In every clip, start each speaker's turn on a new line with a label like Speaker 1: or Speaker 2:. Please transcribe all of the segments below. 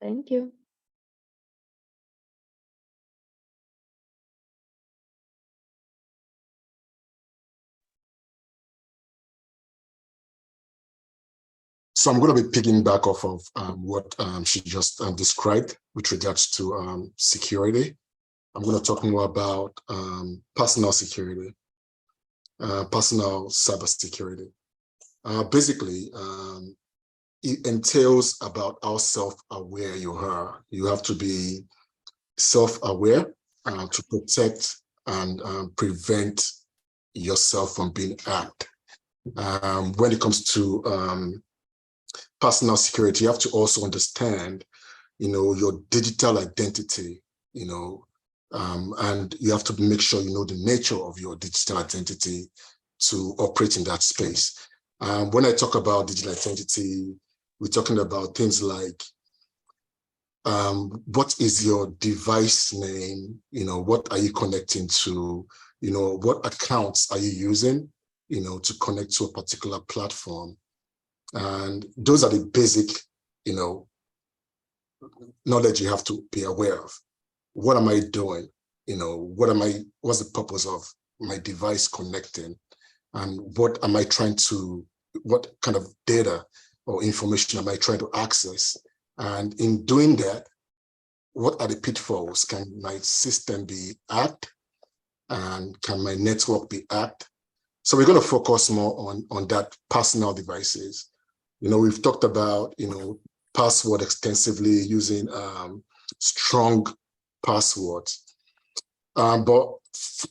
Speaker 1: Thank you.
Speaker 2: So I'm going to be picking back off of what she just described with regards to security. I'm going to talk more about personal security, personal cybersecurity. Basically, it entails about how self-aware you are. You have to be self-aware to protect and prevent yourself from being hacked. When it comes to personal security, you have to also understand, your digital identity, and you have to make sure you know the nature of your digital identity to operate in that space. When I talk about digital identity, we're talking about things like what is your device name? What are you connecting to? What accounts are you using, to connect to a particular platform? And those are the basic, knowledge you have to be aware of. What am I doing? What's the purpose of my device connecting? And what kind of data or information am I trying to access? And in doing that, what are the pitfalls? Can my system be hacked? And can my network be hacked? So we're going to focus more on that personal devices. We've talked about, password extensively using strong passwords. But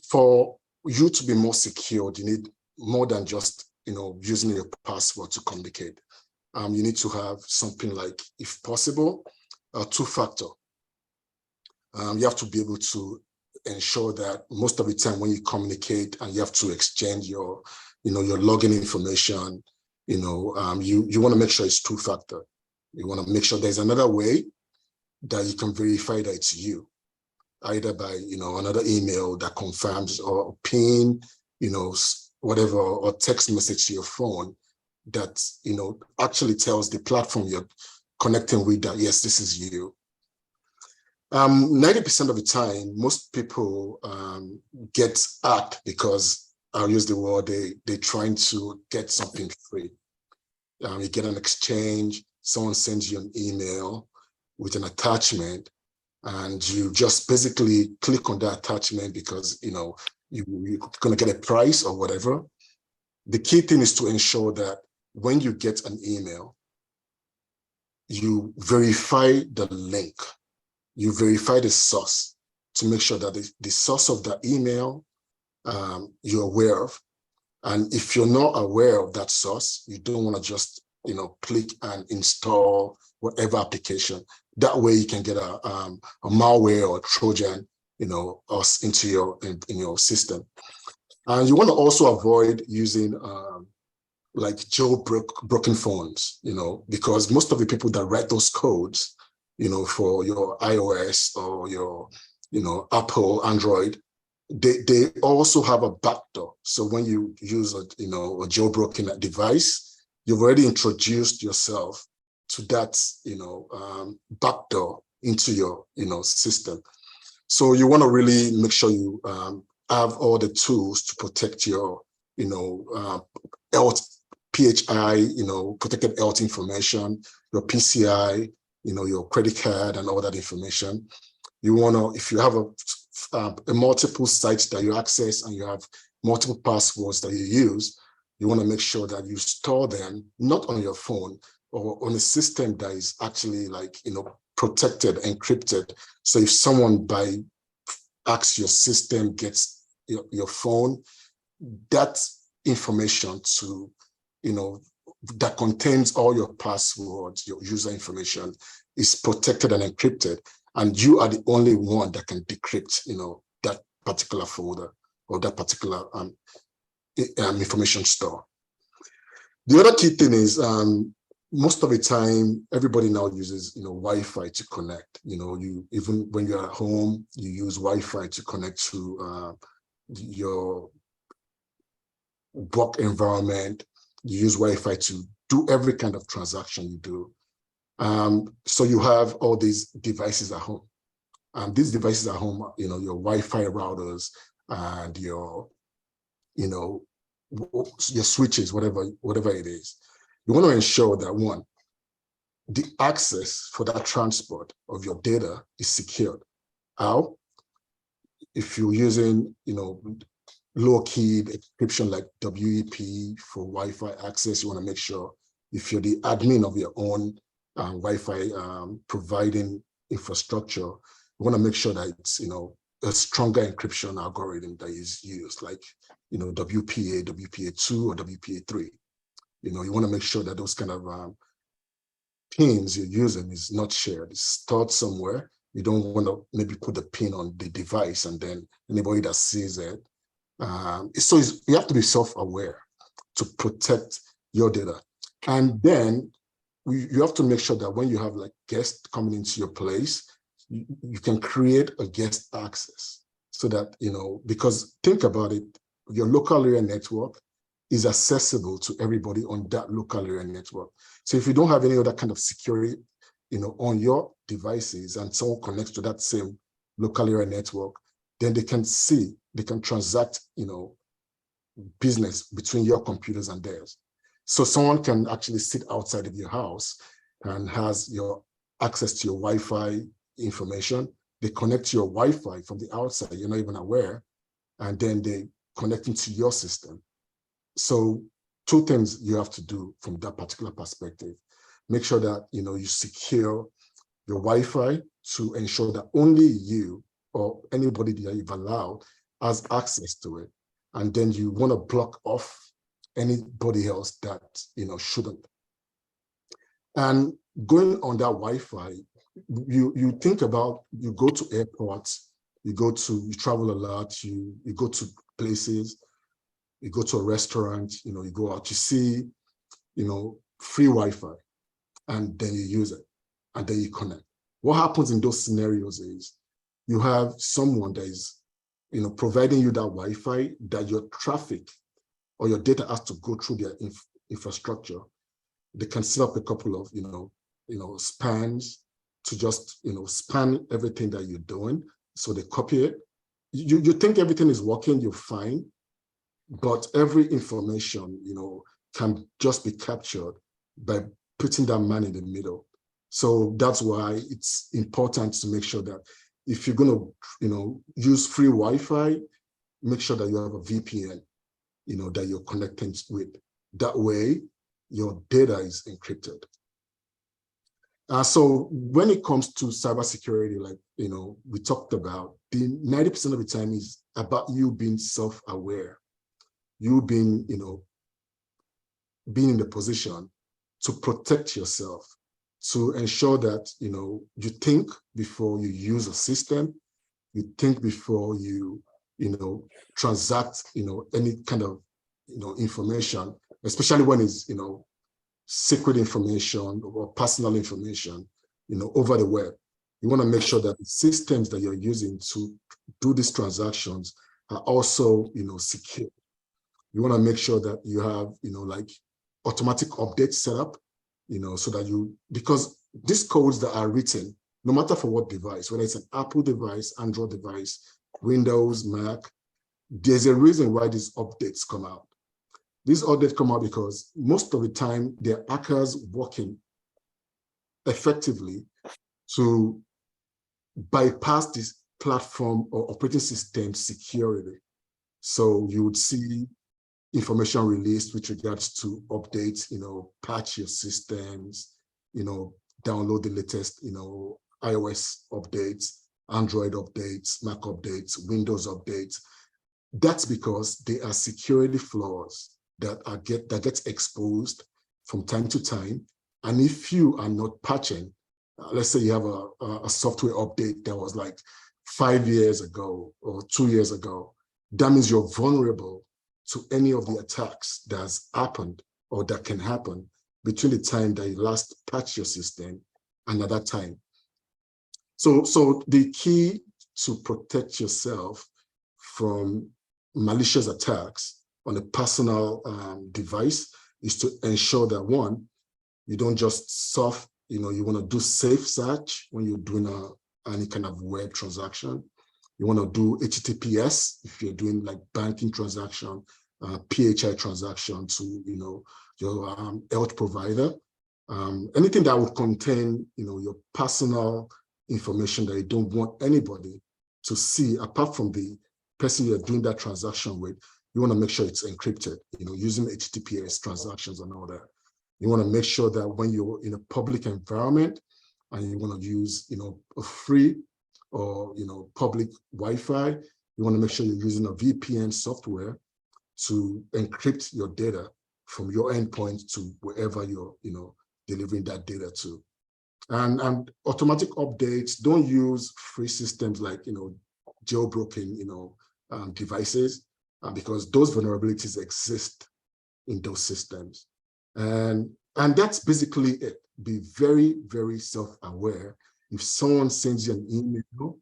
Speaker 2: for you to be more secured, you need more than just, using your password to communicate. You need to have something like, if possible, a two-factor. You have to be able to ensure that most of the time when you communicate and you have to exchange your login information, you want to make sure it's two-factor. You want to make sure there's another way that you can verify that it's you, either by, another email that confirms, or PIN, whatever, or text message to your phone that, actually tells the platform you're connecting with that, yes, this is you. 90% of the time, most people get hacked because, I'll use the word, they're trying to get something free. You get an exchange, someone sends you an email with an attachment, and you just basically click on that attachment because, you're going to get a price or whatever. The key thing is to ensure that when you get an email, you verify the link. You verify the source to make sure that the source of the email you're aware of. And if you're not aware of that source, you don't want to just, click and install whatever application. That way you can get a malware or Trojan, into your system. And you want to also avoid using like jailbroken phones, because most of the people that write those codes, for your iOS or your, Apple, Android, they also have a backdoor. So when you use a jailbroken device, you've already introduced yourself to that, backdoor into your, system. So you want to really make sure you have all the tools to protect your, health, PHI, protected health information, your PCI, your credit card and all that information. You want to, if you have a multiple sites that you access and you have multiple passwords that you use, you want to make sure that you store them not on your phone or on a system that is actually like, protected, encrypted. So if someone by hacks your system, gets your phone, that information to, that contains all your passwords, your user information is protected and encrypted. And you are the only one that can decrypt, that particular folder or that particular information store. The other key thing is, most of the time, everybody now uses, Wi-Fi to connect. Even when you're at home, you use Wi-Fi to connect to your work environment. You use Wi-Fi to do every kind of transaction you do. So you have all these devices at home. These devices at home, your Wi-Fi routers and your switches, whatever it is. You want to ensure that one, the access for that transport of your data is secured. How? If you're using, low-key encryption like WEP for Wi-Fi access, you want to make sure if you're the admin of your own Wi-Fi providing infrastructure, you want to make sure that it's, a stronger encryption algorithm that is used, like, WPA, WPA2, or WPA3. You want to make sure that those kind of pins you're using is not shared. It's stored somewhere. You don't want to maybe put the pin on the device and then anybody that sees it. So you have to be self-aware to protect your data. And then you have to make sure that when you have like guests coming into your place, you can create a guest access so that, because think about it, your local area network is accessible to everybody on that local area network. So if you don't have any other kind of security, on your devices and someone connects to that same local area network, then they can transact, business between your computers and theirs. So someone can actually sit outside of your house and has your access to your Wi-Fi information. They connect to your Wi-Fi from the outside, you're not even aware, and then they connect into your system. So two things you have to do from that particular perspective. Make sure that, you secure your Wi-Fi to ensure that only you or anybody that you've allowed has access to it. And then you want to block off anybody else that, shouldn't. And going on that Wi-Fi, you think about, you go to airports, you travel a lot, you go to places, you go to a restaurant, you go out, you see, free Wi-Fi, and then you use it, and then you connect. What happens in those scenarios is you have someone that is, providing you that Wi-Fi, that your traffic or your data has to go through their infrastructure. They can set up a couple of, spans to just, span everything that you're doing. So they copy it. You think everything is working, you're fine, but every information, can just be captured by putting that man in the middle. So that's why it's important to make sure that if you're going to, use free Wi-Fi, make sure that you have a VPN, that you're connecting with. That way, your data is encrypted. So when it comes to cybersecurity, like, we talked about, the 90% of the time is about you being self-aware, you being, being in the position to protect yourself, to ensure that, you think before you use a system, you think before you, transact, any kind of, information, especially when it's, secret information or personal information, over the web. You want to make sure that the systems that you're using to do these transactions are also, secure. You want to make sure that you have, like automatic updates set up, so that because these codes that are written, no matter for what device, whether it's an Apple device, Android device, Windows, Mac, there's a reason why these updates come out. These updates come out because most of the time, they're hackers working effectively to bypass this platform or operating system security. So you would see information released with regards to updates, patch your systems, download the latest, iOS updates, Android updates, Mac updates, Windows updates. That's because they are security flaws that gets exposed from time to time. And if you are not patching, let's say you have a software update that was like 5 years ago or 2 years ago, that means you're vulnerable to any of the attacks that's happened or that can happen between the time that you last patched your system and at that time. So the key to protect yourself from malicious attacks on a personal device is to ensure that, one, you don't just surf you want to do safe search when you're doing any kind of web transaction. You want to do HTTPS if you're doing like banking transaction, PHI transaction to your health provider. Anything that would contain your personal information that you don't want anybody to see apart from the person you're doing that transaction with. You want to make sure it's encrypted, using HTTPS transactions and all that. You want to make sure that when you're in a public environment and you want to use a free or public Wi-Fi, you want to make sure you're using a VPN software to encrypt your data from your endpoint to wherever you're delivering that data to. And automatic updates, don't use free systems like jailbroken devices, because those vulnerabilities exist in those systems. And that's basically it. Be very, very self-aware. If someone sends you an email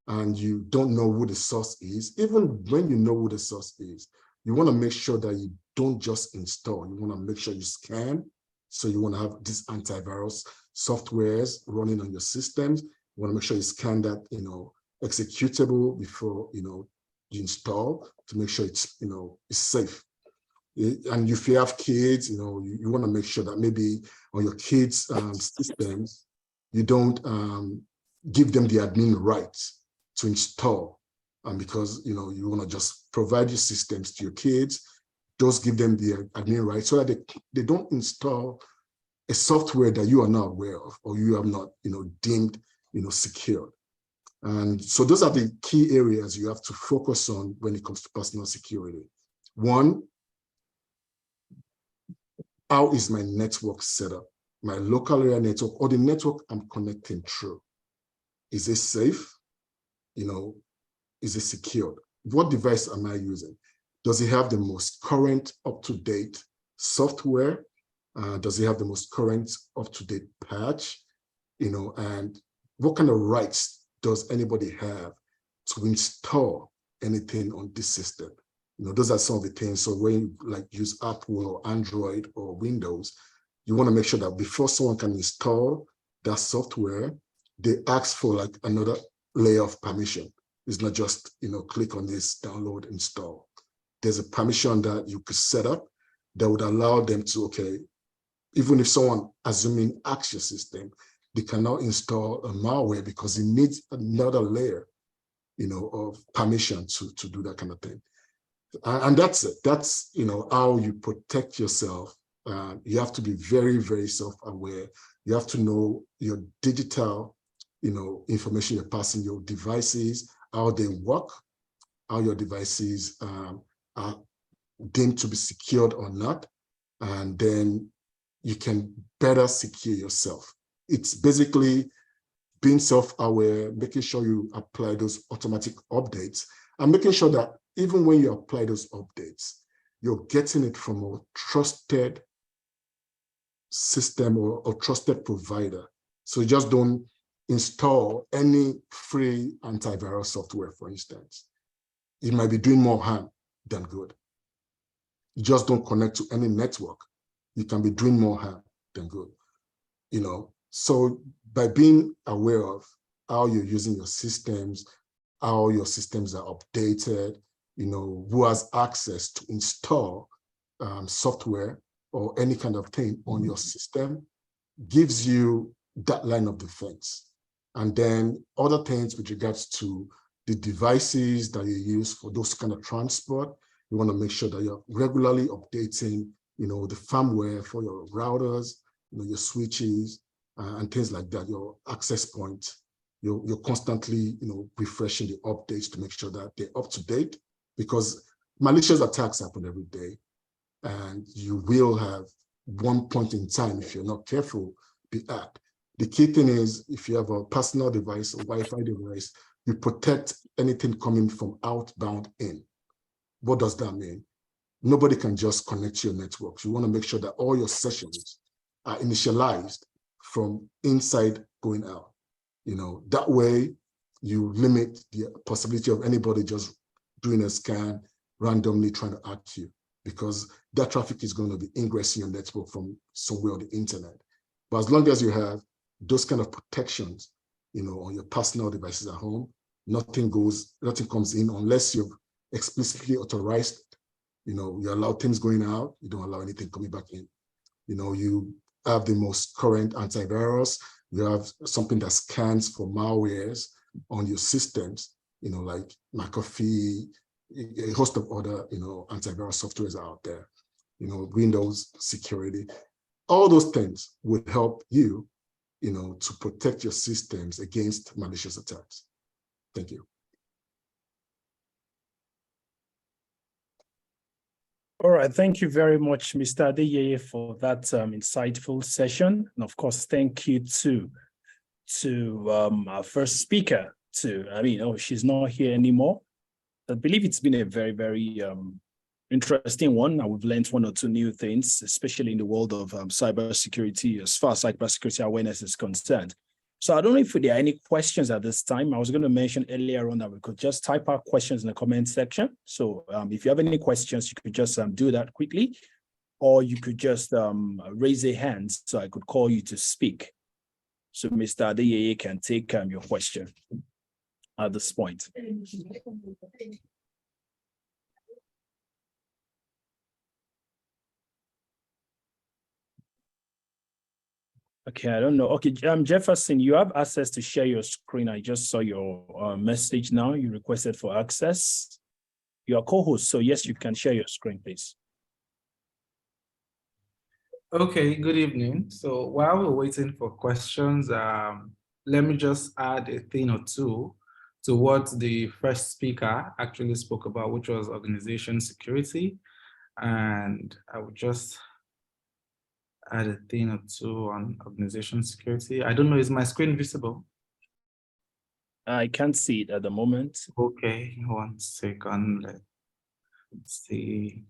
Speaker 2: and you don't know who the source is, even when you know who the source is, you want to make sure that you don't just install. You want to make sure you scan. So you want to have these antivirus softwares running on your systems. You want to make sure you scan that, executable before, you install, to make sure it's, it's safe. And if you have kids, you want to make sure that maybe on your kids' systems, you don't give them the admin rights to install, because you want to just provide your systems to your kids. Just give them the admin rights so that they don't install a software that you are not aware of or you have not deemed secure. And so those are the key areas you have to focus on when it comes to personal security. One, how is my network set up? My local area network or the network I'm connecting through. Is it safe? Is it secured? What device am I using? Does it have the most current, up-to-date software? Does it have the most current, up-to-date patch? And what kind of rights does anybody have to install anything on this system? Those are some of the things. So when you use Apple or Android or Windows, you want to make sure that before someone can install that software, they ask for another layer of permission. It's not just, click on this, download, install. There's a permission that you could set up that would allow them to, okay, even if someone assuming hacks your system, they cannot install a malware because it needs another layer, of permission to do that kind of thing. And that's it. That's, how you protect yourself. You have to be very, very self-aware. You have to know your digital, information you're passing, your devices, how they work, how your devices are deemed to be secured or not. And then you can better secure yourself. It's basically being self-aware, making sure you apply those automatic updates, and making sure that even when you apply those updates, you're getting it from a trusted system or trusted provider. So you just don't install any free antivirus software, for instance. It might be doing more harm than good. You just don't connect to any network. You can be doing more harm than good. So by being aware of how you're using your systems, how your systems are updated, who has access to install software or any kind of thing on your system, gives you that line of defense. And then other things with regards to the devices that you use for those kind of transport, you want to make sure that you're regularly updating, the firmware for your routers, your switches, and things like that, your access points. You're constantly, refreshing the updates to make sure that they're up to date, because malicious attacks happen every day. And you will have one point in time, if you're not careful, be hacked. The key thing is, if you have a personal device, a Wi-Fi device, you protect anything coming from outbound in. What does that mean? Nobody can just connect to your network. You want to make sure that all your sessions are initialized from inside going out. That way you limit the possibility of anybody just doing a scan, randomly trying to hack you, because that traffic is going to be ingressing your network from somewhere on the internet. But as long as you have those kind of protections, on your personal devices at home, nothing comes in unless you've explicitly authorized it. You allow things going out, you don't allow anything coming back in. You have the most current antivirus, you have something that scans for malwares on your systems, like McAfee, a host of other, antivirus softwares out there, Windows security. All those things would help you, to protect your systems against malicious attacks. Thank you.
Speaker 1: All right, thank you very much, Mr. Adeyeye, for that insightful session. And of course, thank you to our first speaker, she's not here anymore. I believe it's been a very, very interesting one. We've learned one or two new things, especially in the world of cybersecurity, as far as cybersecurity awareness is concerned. So I don't know if there are any questions at this time. I was going to mention earlier on that we could just type our questions in the comment section. So if you have any questions, you could just do that quickly, or you could just raise a hand so I could call you to speak. So Mr. Adeyeye can take your question at this point. Okay, I don't know. Okay, Jefferson, you have access to share your screen. I just saw your message now. You requested for access. You are co-host, so yes, you can share your screen, please.
Speaker 3: Okay, good evening. So while we're waiting for questions, let me just add a thing or two to what the first speaker actually spoke about, which was organization security. And I would just add a thing or two on organization security. I don't know, is my screen visible?
Speaker 1: I can't see it at the moment.
Speaker 3: Okay, 1 second. Let's see.